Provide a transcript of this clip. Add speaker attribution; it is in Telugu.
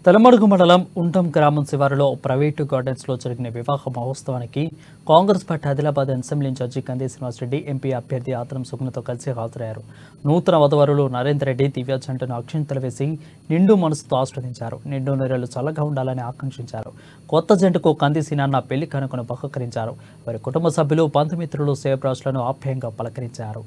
Speaker 1: తలమడుగు మండలం ఉంటం గ్రామం శివారులో ప్రైవేటు గార్డెన్స్లో జరిగిన వివాహ మహోత్సవానికి Congress party Adilabad assembly incharge Kandi Srinivas Reddy MP అభ్యర్థి ఆత్రం సుగుణతో కలిసి హాజరయ్యారు. నూతన వధువరులు నరేందర్ రెడ్డి దివ్య జంటను అక్షింతలు వేసి నిండు మనసుతో ఆస్వాదించారు. నిండు నీరెలు చల్లగా ఉండాలని ఆకాంక్షించారు. కొత్త జంటకు కంది సీనన్న పెళ్లి కనుకను బహుకరించారు. వారి కుటుంబ సభ్యులు బంధుమిత్రులు సేవరాజులను ఆప్యాయంగా పలకరించారు.